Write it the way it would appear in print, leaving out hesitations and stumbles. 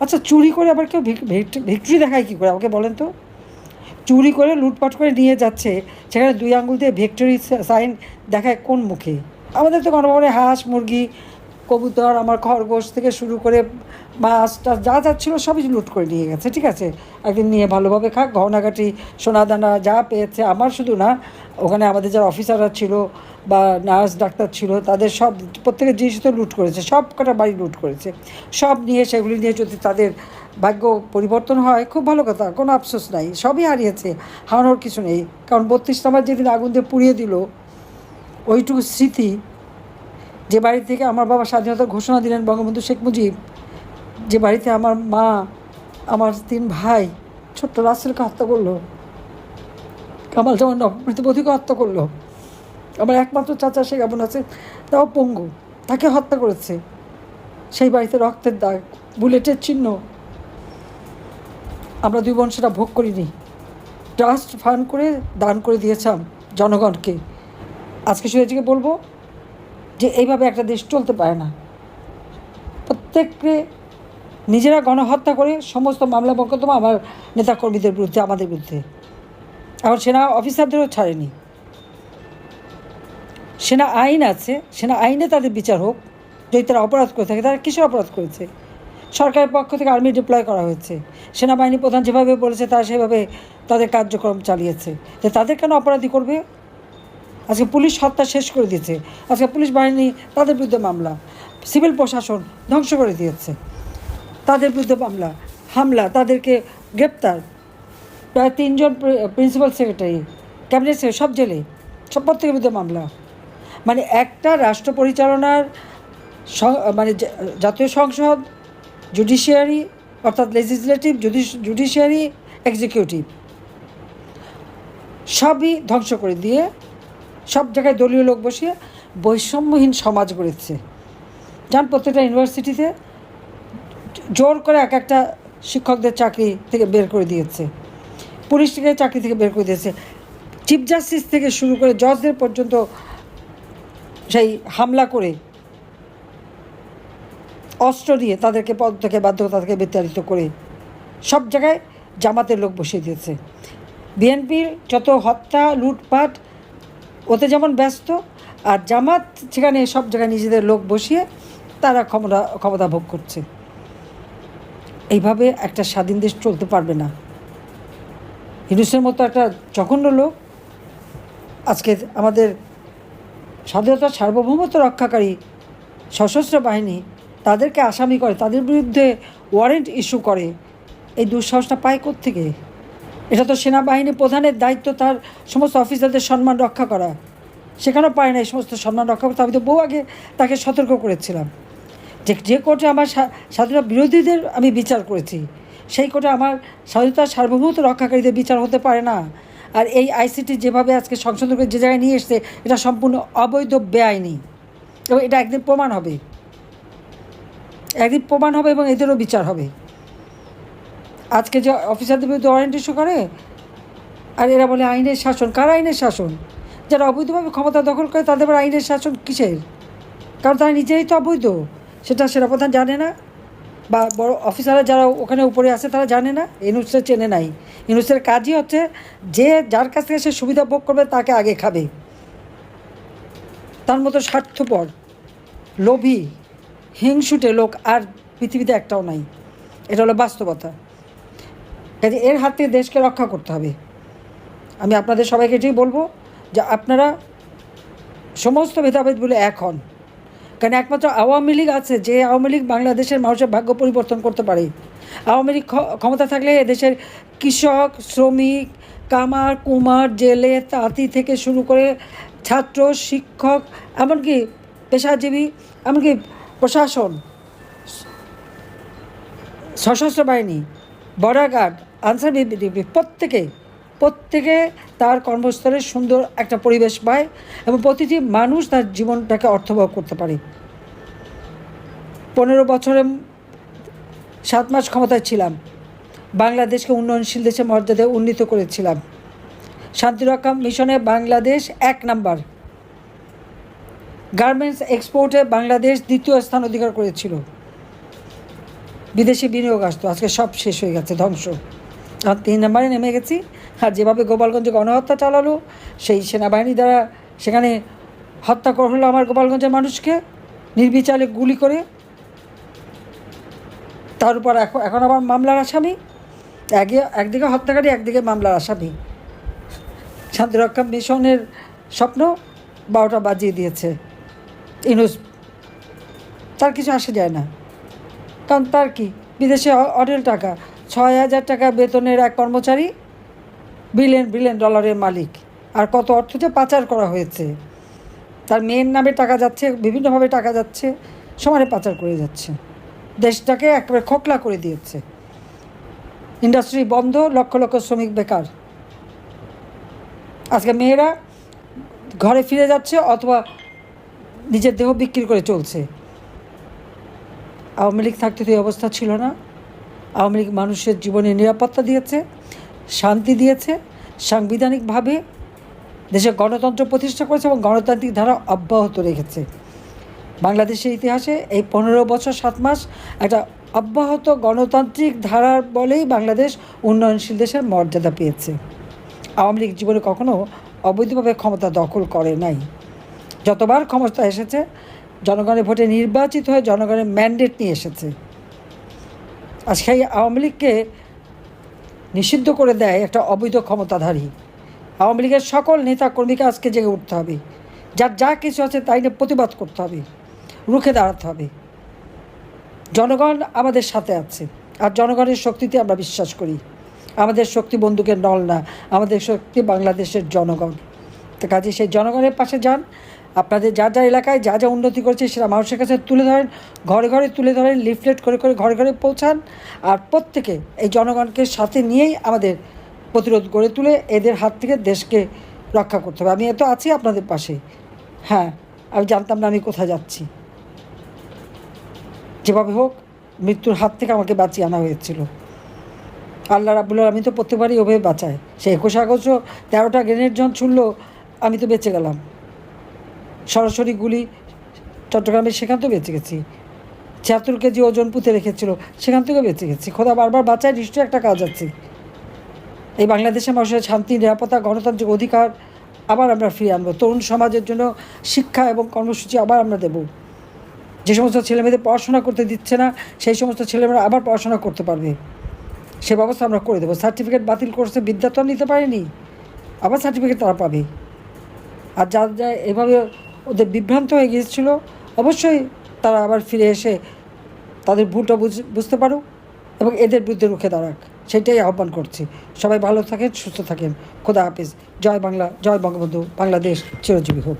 আচ্ছা, চুরি করে আবার কেউ ভিক্টরি দেখায় কী করে আমাকে বলেন তো? চুরি করে লুটপাট করে নিয়ে যাচ্ছে, সেখানে 2 আঙুল দিয়ে ভিক্টরি সাইন দেখায় কোন মুখে? আমাদের তো গণভবনে হাঁস, মুরগি, কবুতর, আমার খরগোশ থেকে শুরু করে মাছ টাছ যা যা ছিল সবই লুট করে নিয়ে গেছে। ঠিক আছে, একদিন নিয়ে ভালোভাবে খাক, গহনাগাটি, সোনাদানা যা পেয়েছে। আমার শুধু না, ওখানে আমাদের যারা অফিসাররা ছিল বা নার্স ডাক্তার ছিল, তাদের সব প্রত্যেকের জিনিস তো লুট করেছে, সব কটা বাড়ি লুট করেছে। সব নিয়ে সেগুলি নিয়ে যদি তাদের ভাগ্য পরিবর্তন হয়, খুব ভালো কথা, কোনো আফসোস নাই, সবই হারিয়েছে, হারানোর কিছু নেই। কারণ 32 নম্বর যেদিন আগুন দিয়ে পুড়িয়ে দিল, ওইটুকু স্মৃতি, যে বাড়ি থেকে আমার বাবা স্বাধীনতার ঘোষণা দিলেন বঙ্গবন্ধু শেখ মুজিব, যে বাড়িতে আমার মা, আমার 3 ভাই, ছোট্ট রাসেলকে হত্যা করলো, কামাল জামান মৃতবধূকে হত্যা করলো, আমার একমাত্র চাচা সে কেমন আছে, তাও পঙ্গু, তাকে হত্যা করেছে। সেই বাড়িতে রক্তের দাগ, বুলেটের চিহ্ন, আমরা 2 বোন সেটা ভোগ করিনি। ট্রাস্ট ফান্ড করে দান করে দিয়েছিলাম জনগণকে। আজকে সুয়েজিকে বলবো যে এইভাবে একটা দেশ চলতে পারে না। প্রত্যেককে নিজেরা গণহত্যা করে সমস্ত মামলা মোকদ্দমা আমার নেতাকর্মীদের বিরুদ্ধে, আমাদের বিরুদ্ধে। এখন সেনা অফিসারদেরও ছাড়েনি। সেনা আইন আছে, সেনা আইনে তাদের বিচার হোক। যদি তারা অপরাধ করে থাকে, তারা কিসের অপরাধ করেছে? সরকারের পক্ষ থেকে আর্মি ডিপ্লয় করা হয়েছে, সেনাবাহিনী প্রধান যেভাবে বলেছে তারা সেভাবে তাদের কার্যক্রম চালিয়েছে। তো তাদের কেন অপরাধী করবে? আজকে পুলিশ হত্যা শেষ করে দিয়েছে, আজকে পুলিশ বাহিনী তাদের বিরুদ্ধে মামলা, সিভিল প্রশাসন ধ্বংস করে দিয়েছে, তাদের বিরুদ্ধে মামলা, হামলা, তাদেরকে গ্রেপ্তার। প্রায় 3 জন প্রিন্সিপাল সেক্রেটারি, ক্যাবিনেট সেক্রেটারি সব জেলে, সব প্রত্যেকের বিরুদ্ধে মামলা। মানে একটা রাষ্ট্র পরিচালনার মানে জাতীয় সংসদ, জুডিশিয়ারি অর্থাৎ লেজিসলেটিভ, জুডিশিয়ারি, এক্সিকিউটিভ সবই ধ্বংস করে দিয়ে সব জায়গায় দলীয় লোক বসিয়ে বৈষম্যহীন সমাজ গড়েছে। যান প্রত্যেকটা ইউনিভার্সিটিতে জোর করে এক একটা শিক্ষকদের চাকরি থেকে বের করে দিয়েছে, পুলিশ থেকে চাকরি থেকে বের করে দিয়েছে, চিফ জাস্টিস থেকে শুরু করে জজদের পর্যন্ত সেই হামলা করে অস্ত্র দিয়ে তাদেরকে পদ থেকে বাধ্যতা থেকে বিতাড়িত করে সব জায়গায় জামাতের লোক বসিয়ে দিয়েছে। বিএনপির যত হত্যা, লুটপাট, ওতে যেমন ব্যস্ত, আর জামাত সেখানে সব জায়গায় নিজেদের লোক বসিয়ে তারা ক্ষমতা ভোগ করছে। এইভাবে একটা স্বাধীন দেশ চলতে পারবে না। ইউনূসের মতো একটা জঘন্য লোক আজকে আমাদের স্বাধীনতার সার্বভৌমত্ব রক্ষাকারী সশস্ত্র বাহিনী তাদেরকে আসামি করে, তাদের বিরুদ্ধে ওয়ারেন্ট ইস্যু করে। এই দুঃসাহসটা পায় কোত্থেকে? এটা তো সেনাবাহিনী প্রধানের দায়িত্ব, তার সমস্ত অফিসারদের সম্মান রক্ষা করা। সেখানেও পারে না এই সমস্ত সম্মান রক্ষা করতে। আমি তো বহু আগে তাকে সতর্ক করেছিলাম যে কোর্টে আমার স্বাধীনতা বিরোধীদের আমি বিচার করেছি, সেই কোর্টে আমার স্বাধীনতার সার্বভৌমত্ব রক্ষাকারীদের বিচার হতে পারে না। আর এই আইসিটি যেভাবে আজকে সংশোধন করে যে জায়গায় নিয়ে এসছে, এটা সম্পূর্ণ অবৈধ, বেআইনি, এবং এটা একদিন প্রমাণ হবে, এবং এদেরও বিচার হবে। আজকে যে অফিসারদের বিরুদ্ধে ওয়ারেন্ট ইস্যু করে, আর এরা বলে আইনের শাসন। কার আইনের শাসন? যারা অবৈধভাবে ক্ষমতা দখল করে তাদের আবার আইনের শাসন কিসের? কারণ তারা নিজেই তো অবৈধ। সেটা সেনাপ্রধান জানে না, বা বড় অফিসাররা যারা ওখানে উপরে আছে তারা জানে না, ইউনূসের চেনে নাই। ইউনূসের কাজই হচ্ছে যে যার কাছ থেকে সে সুবিধা ভোগ করবে তাকে আগে খাবে। তার মতো স্বার্থপর, লোভী, হিংসুটে লোক আর পৃথিবীতে একটাও নাই। এটা হলো বাস্তবতা। কাজে এর হাত থেকে দেশকে রক্ষা করতে হবে। আমি আপনাদের সবাইকে এটাই বলবো যে আপনারা সমস্ত ভেদাভেদ বলে এক হন। কারণ একমাত্র আওয়ামী লীগ আছে, যে আওয়ামী লীগ বাংলাদেশের মানুষের ভাগ্য পরিবর্তন করতে পারে। আওয়ামী লীগ ক্ষমতা থাকলে এদেশের কৃষক, শ্রমিক, কামার, কুমার, জেলে, তাঁতি থেকে শুরু করে ছাত্র, শিক্ষক, এমনকি পেশাজীবী, এমনকি প্রশাসন, সশস্ত্র বাহিনী, বর্ডার গার্ড, আনসার বিডিপি, প্রত্যেকে তার কর্মস্থলে সুন্দর একটা পরিবেশ পায় এবং প্রতিটি মানুষ তার জীবনটাকে অর্থবহ করতে পারে। 15 বছরে 7 মাস ক্ষমতায় ছিলাম, বাংলাদেশকে উন্নয়নশীল দেশে মর্যাদায় উন্নীত করেছিলাম। শান্তিরক্ষা মিশনে বাংলাদেশ 1 নাম্বার, গার্মেন্টস এক্সপোর্টে বাংলাদেশ 2য় স্থান অধিকার করেছিল। বিদেশি বিনিয়োগ আসতো, আজকে সব শেষ হয়ে গেছে, ধ্বংস। আর 3 নম্বরে নেমে গেছি। আর যেভাবে গোপালগঞ্জে গণহত্যা চালালো, সেই সেনাবাহিনী দ্বারা সেখানে হত্যা করা হলো আমার গোপালগঞ্জের মানুষকে নির্বিচারে গুলি করে। তার উপর এখন আবার মামলার আসামি, একদিকে হত্যাকারী, একদিকে মামলার আসামি। শান্তিরক্ষা মিশনের স্বপ্ন 12টা বাজিয়ে দিয়েছে ইউনূস। তার কিছু আসে যায় না, কারণ তার কি, বিদেশে অঢেল টাকা, 6,000 টাকা বেতনের এক কর্মচারী, বিলিয়ন ডলারের মালিক। আর কত অর্থ যে পাচার করা হয়েছে, তার মেয়ের নামে টাকা যাচ্ছে, বিভিন্নভাবে টাকা যাচ্ছে, সমানে পাচার করে যাচ্ছে, দেশটাকে একেবারে খোকলা করে দিয়েছে। ইন্ডাস্ট্রি বন্ধ, লক্ষ লক্ষ শ্রমিক বেকার। আজকে মেয়েরা ঘরে ফিরে যাচ্ছে অথবা নিজের দেহ বিক্রি করে চলছে। আওয়ামী লীগ থাকতে তো এই অবস্থা ছিল না। আওয়ামী লীগ মানুষের জীবনে নিরাপত্তা দিয়েছে, শান্তি দিয়েছে, সাংবিধানিকভাবে দেশে গণতন্ত্র প্রতিষ্ঠা করেছে এবং গণতান্ত্রিক ধারা অব্যাহত রেখেছে। বাংলাদেশের ইতিহাসে এই 15 বছর 7 মাস একটা অব্যাহত গণতান্ত্রিক ধারার বলেই বাংলাদেশ উন্নয়নশীল দেশের মর্যাদা পেয়েছে। আওয়ামী লীগ জীবনে কখনো অবৈধভাবে ক্ষমতা দখল করে নাই। যতবার ক্ষমতা এসেছে জনগণের ভোটে নির্বাচিত হয়ে জনগণের ম্যান্ডেট নিয়ে এসেছে। আর সেই আওয়ামী লীগকে নিষিদ্ধ করে দেয় একটা অবৈধ ক্ষমতাধারী। আওয়ামী লীগের সকল নেতা কর্মীকে আজকে জেগে উঠতে হবে, যার যা কিছু আছে তাই নিয়ে প্রতিবাদ করতে হবে, রুখে দাঁড়াতে হবে। জনগণ আমাদের সাথে আছে, আর জনগণের শক্তিতে আমরা বিশ্বাস করি। আমাদের শক্তি বন্দুকের নল না, আমাদের শক্তি বাংলাদেশের জনগণ। তো কাজে সেই জনগণের পাশে যান। আপনাদের যা যা এলাকায় যা যা উন্নতি করছে সেটা মানুষের কাছে তুলে ধরেন, ঘরে ঘরে তুলে ধরেন, লিফলেট করে করে ঘরে ঘরে পৌঁছান। আর প্রত্যেকে এই জনগণকে সাথে নিয়েই আমাদের প্রতিরোধ গড়ে তুলে এদের হাত থেকে দেশকে রক্ষা করতে হবে। আমি এত আছি আপনাদের পাশে। হ্যাঁ, আমি জানতাম না আমি কোথায় যাচ্ছি। যেভাবে হোক মৃত্যুর হাত থেকে আমাকে বাঁচিয়ে আনা হয়েছিল। আল্লাহ রাব্বুল আলামিন তো প্রত্যেকবারই ওভাবে বাঁচায়। সে 21 আগস্ট 13টা গ্রেনেড যখন ছুড়ল, আমি তো বেঁচে গেলাম। সরাসরি গুলি চট্টগ্রামে, সেখান থেকে বেঁচে গেছি। 76 কেজি ওজন পুঁতে রেখেছিল, সেখান থেকেও বেঁচে গেছি। খোদা বারবার বাঁচায়, নিশ্চয়ই একটা কাজ আছে। এই বাংলাদেশের মানুষের শান্তি, নিরাপত্তা, গণতান্ত্রিক অধিকার আবার আমরা ফিরে আনবো। তরুণ সমাজের জন্য শিক্ষা এবং কর্মসূচি আবার আমরা দেব। যে সমস্ত ছেলেমেয়েদের পড়াশোনা করতে দিচ্ছে না, সেই সমস্ত ছেলেমেয়েরা আবার পড়াশোনা করতে পারবে, সে ব্যবস্থা আমরা করে দেবো। সার্টিফিকেট বাতিল করছে, বিদ্যা তো নিতে পারেনি, আবার সার্টিফিকেট তারা পাবে। আর যা এভাবে ওদের বিভ্রান্ত হয়ে গিয়েছিল, অবশ্যই তারা আবার ফিরে এসে তাদের ভুলটা বুঝতে পারুক এবং এদের বিরুদ্ধে রুখে দাঁড়াক, সেটাই আহ্বান করছি। সবাই ভালো থাকেন, সুস্থ থাকেন। খোদা হাফিজ। জয় বাংলা, জয় বঙ্গবন্ধু। বাংলাদেশ চিরজীবী হোক।